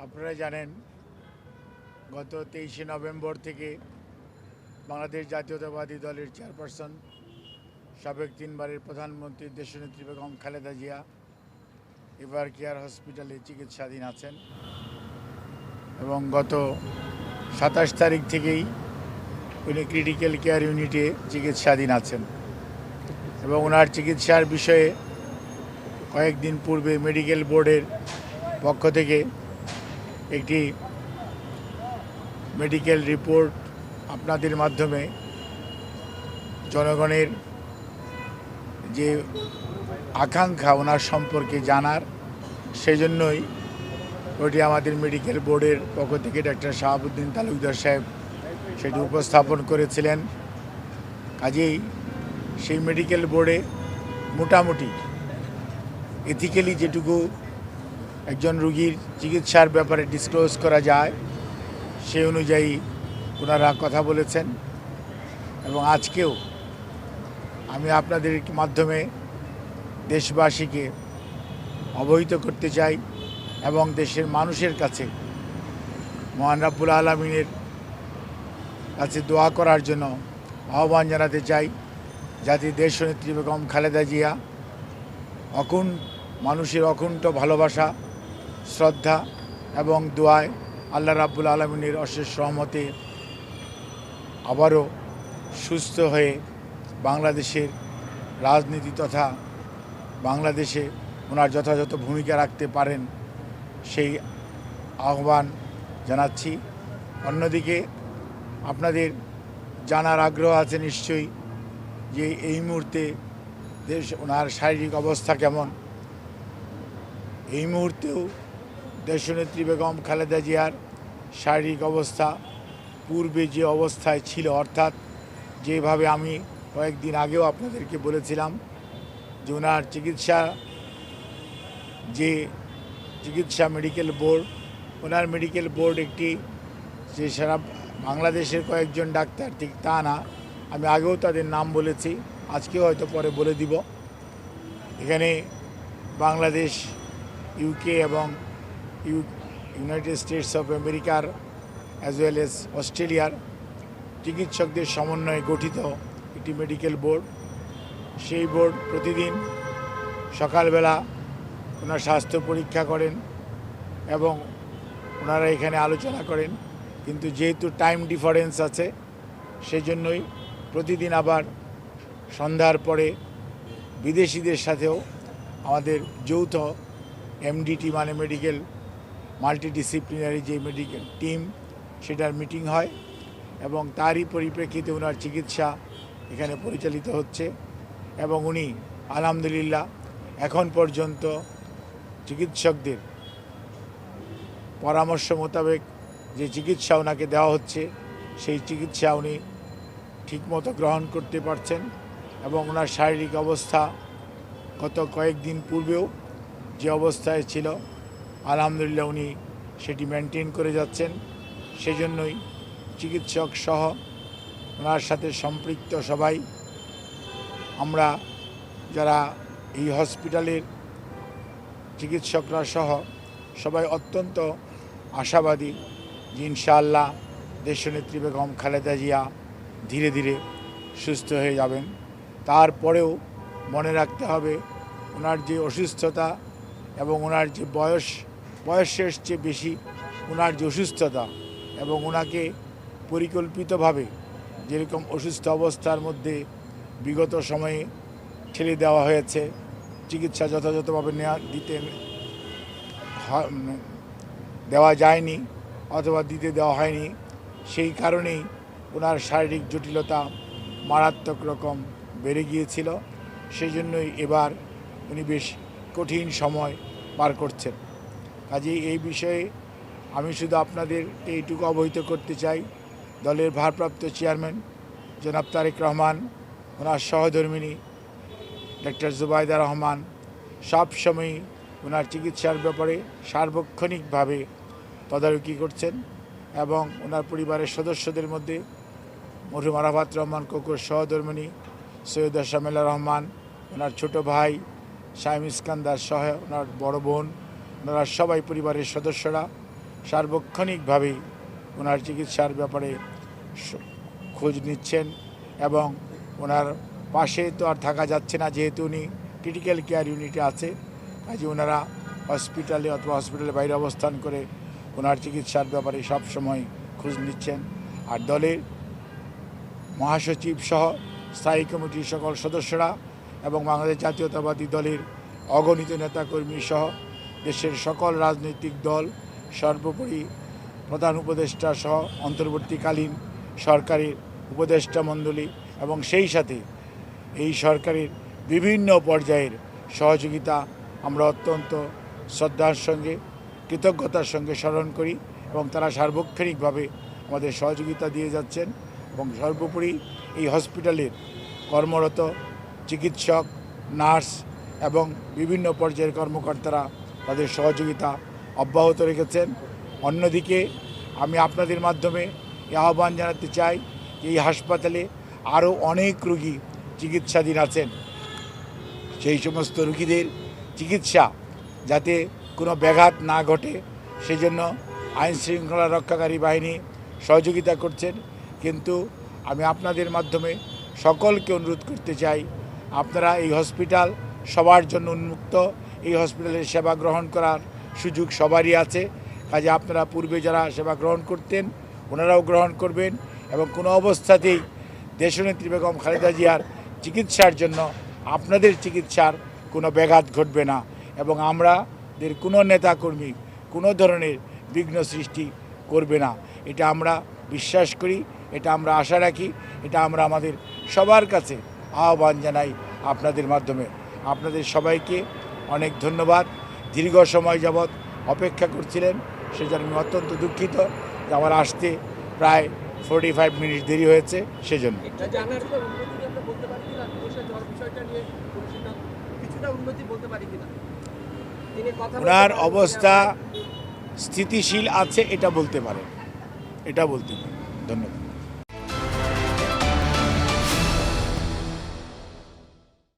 আপনারা জানেন গত 23শে নভেম্বর থেকে বাংলাদেশ জাতীয়তাবাদী দলের চেয়ারপারসন সাবেক 3বারের প্রধানমন্ত্রী দেশনেত্রী বেগম খালেদা জিয়া এভার কেয়ার হসপিটালে চিকিৎসাধীন আছেন এবং গত 27 তারিখ থেকেই উনি ক্রিটিক্যাল কেয়ার ইউনিটে চিকিৎসাধীন আছেন এবং ওনার চিকিৎসার বিষয়ে কয়েকদিন পূর্বে মেডিকেল বোর্ডের পক্ষ থেকে একটি মেডিকেল রিপোর্ট আপনাদের মাধ্যমে জনগণের যে আকাঙ্ক্ষা ওনার সম্পর্কে জানার সেজন্যই ওটি আমাদের মেডিকেল বোর্ডের পক্ষ থেকে ডাক্তার শাহাবুদ্দিন তালুকদার সাহেব সেটি উপস্থাপন করেছিলেন। কাজেই সেই মেডিকেল বোর্ডে মোটামুটি এথিক্যালি যেটুকু একজন রুগীর চিকিৎসার ব্যাপারে ডিসক্লোজ করা যায় সেই অনুযায়ী ওনারা কথা বলেছেন এবং আজকেও আমি আপনাদের মাধ্যমে দেশবাসীকে অবহিত করতে চাই এবং দেশের মানুষের কাছে মহান রব্বুল আলামিনের কাছে দোয়া করার জন্য আহ্বান জানাতে চাই যাতে দেশনেত্রী বেগম খালেদা জিয়া মানুষের অকুণ্ঠ ভালোবাসা, শ্রদ্ধা এবং দোয়ায় আল্লাহ রাব্বুল আলামিনের অশেষ রহমতে আবারও সুস্থ হয়ে বাংলাদেশের রাজনীতি তথা বাংলাদেশে ওনার যথাযথ ভূমিকা রাখতে পারেন সেই আহ্বান জানাচ্ছি। অন্যদিকে আপনাদের জানার আগ্রহ আছে নিশ্চয়ই যে এই মুহূর্তে ওনার শারীরিক অবস্থা কেমন। এই মুহূর্তেও দেশনেত্রী বেগম খালেদা জিয়ার শারীরিক অবস্থা পূর্বে যে অবস্থায় ছিল, অর্থাৎ যেভাবে আমি কয়েকদিন আগেও আপনাদেরকে বলেছিলাম যে ওনার চিকিৎসা মেডিকেল বোর্ড, ওনার মেডিকেল বোর্ড একটি যে সারা বাংলাদেশের কয়েকজন ডাক্তার, ঠিক তা না, আমি আগেও তাদের নাম বলেছি, আজকেও হয়তো পরে বলে দিব। এখানে বাংলাদেশ, ইউকে এবং ইউনাইটেড স্টেটস অফ আমেরিকার অ্যাজ ওয়েল এস অস্ট্রেলিয়ার চিকিৎসকদের সমন্বয়ে গঠিত একটি মেডিকেল বোর্ড। সেই বোর্ড প্রতিদিন সকালবেলা ওনার স্বাস্থ্য পরীক্ষা করেন এবং ওনারা এখানে আলোচনা করেন, কিন্তু যেহেতু টাইম ডিফারেন্স আছে সেজন্যই প্রতিদিন আবার সন্ধ্যার পরে বিদেশিদের সাথেও আমাদের যৌথ এমডিটি মানে মেডিকেল মাল্টিডিসিপ্লিনারি যে মেডিকেল টিম সেটার মিটিং হয় এবং তারই পরিপ্রেক্ষিতে ওনার চিকিৎসা এখানে পরিচালিত হচ্ছে এবং উনি আলহামদুলিল্লাহ এখন পর্যন্ত চিকিৎসকদের পরামর্শ মোতাবেক যে চিকিৎসা ওনাকে দেওয়া হচ্ছে সেই চিকিৎসা উনি ঠিকমতো গ্রহণ করতে পারছেন এবং ওনার শারীরিক অবস্থা গত কয়েকদিন পূর্বেও যে অবস্থায় ছিল আলহামদুলিল্লাহ উনি সেটি মেনটেন করে যাচ্ছেন। সেজন্যই চিকিৎসক সহ ওনার সাথে সম্পৃক্ত সবাই, আমরা যারা এই হসপিটালের চিকিৎসকরা সহ সবাই অত্যন্ত আশাবাদী যে ইনশাআল্লাহ দেশনেত্রী বেগম খালেদা জিয়া ধীরে ধীরে সুস্থ হয়ে যাবেন। তারপরেও মনে রাখতে হবে ওনার যে অসুস্থতা এবং ওনার যে বয়সের চেয়ে বেশি ওনার যে অসুস্থতা এবং ওনাকে পরিকল্পিতভাবে যেরকম অসুস্থ অবস্থার মধ্যে বিগত সময়ে ঠেলে দেওয়া হয়েছে, চিকিৎসা যথাযথভাবে দেওয়া যায়নি অথবা দিতে দেওয়া হয়নি, সেই কারণেই ওনার শারীরিক জটিলতা মারাত্মক রকম বেড়ে গিয়েছিল। সেই জন্যই এবার উনি বেশ কঠিন সময় পার করছেন। কাজেই এই বিষয়ে আমি শুধু আপনাদের এইটুকু অবহিত করতে চাই, দলের ভারপ্রাপ্ত চেয়ারম্যান জনাব তারেক রহমান, ওনার সহধর্মিণী ডক্টর জুবাইদা রহমান সবসময়ই ওনার চিকিৎসার ব্যাপারে সার্বক্ষণিকভাবে তদারকি করছেন এবং ওনার পরিবারের সদস্যদের মধ্যে মরহুম আরাফাত রহমান কোকোর সহধর্মিণী সৈয়দা শামেলা রহমান, ওনার ছোট ভাই শাহিম ইস্কান্দার সহ ওনার বড় বোন, ওনারা সবাই পরিবারের সদস্যরা সার্বক্ষণিকভাবেই ওনার চিকিৎসার ব্যাপারে খোঁজ নিচ্ছেন এবং ওনার পাশে তো আর থাকা যাচ্ছে না, যেহেতু উনি ক্রিটিক্যাল কেয়ার ইউনিটে আছে, কাজে ওনারা হসপিটালে অথবা হসপিটালের বাইরে অবস্থান করে ওনার চিকিৎসার ব্যাপারে সব সময় খোঁজ নিচ্ছেন। আর দলের মহাসচিব সহ স্থায়ী কমিটির সকল সদস্যরা এবং বাংলাদেশ জাতীয়তাবাদী দলের অগণিত নেতাকর্মী সহ দেশের সকল রাজনৈতিক দল, সর্বোপরি প্রধান উপদেষ্টা সহ অন্তর্বর্তীকালীন সরকারের উপদেষ্টা মণ্ডলী এবং সেই সাথে এই সরকারের বিভিন্ন পর্যায়ের সহযোগিতা আমরা অত্যন্ত শ্রদ্ধার সঙ্গে কৃতজ্ঞতার সঙ্গে স্মরণ করি এবং তারা সার্বক্ষণিকভাবে আমাদের সহযোগিতা দিয়ে যাচ্ছেন। এবং সর্বোপরি এই হসপিটালের কর্মরত চিকিৎসক, নার্স এবং বিভিন্ন পর্যায়ের কর্মকর্তারা তাদের সহযোগিতা অব্যাহত রেখেছেন। অন্যদিকে আমি আপনাদের মাধ্যমে এই আহ্বান জানাতে চাই যে এই হাসপাতালে আরও অনেক রোগী চিকিৎসাধীন আছেন, সেই সমস্ত রোগীদের চিকিৎসা যাতে কোনো ব্যাঘাত না ঘটে সেজন্য আইনশৃঙ্খলা রক্ষাকারী বাহিনী সহযোগিতা করছেন। কিন্তু আমি আপনাদের মাধ্যমে সকলকে অনুরোধ করতে চাই, আপনারা এই হসপিটাল সবার জন্য উন্মুক্ত, এই হসপিটালের সেবা গ্রহণ করার সুযোগ সবারই আছে। কাজে আপনারা পূর্বে যারা সেবা গ্রহণ করতেন ওনারাও গ্রহণ করবেন এবং কোনো অবস্থাতেই দেশনেত্রী বেগম খালেদা জিয়ার চিকিৎসার জন্য আপনাদের চিকিৎসার কোনো ব্যাঘাত ঘটবে না এবং আমাদের কোনো নেতাকর্মী কোনো ধরনের বিঘ্ন সৃষ্টি করবে না। এটা আমরা বিশ্বাস করি, এটা আমরা আশা রাখি, এটা আমরা আমাদের সবার কাছে আহ্বান জানাই আপনাদের মাধ্যমে। আপনাদের সবাইকে অনেক ধন্যবাদ। দীর্ঘ সময় যাবৎ অপেক্ষা করছিলেন, সেজন্য আমি অত্যন্ত দুঃখিত যে আমার আসতে প্রায় 45 মিনিট দেরি হয়েছে সেজন্য। ওনার অবস্থা স্থিতিশীল আছে এটা বলতে পারেন, ধন্যবাদ।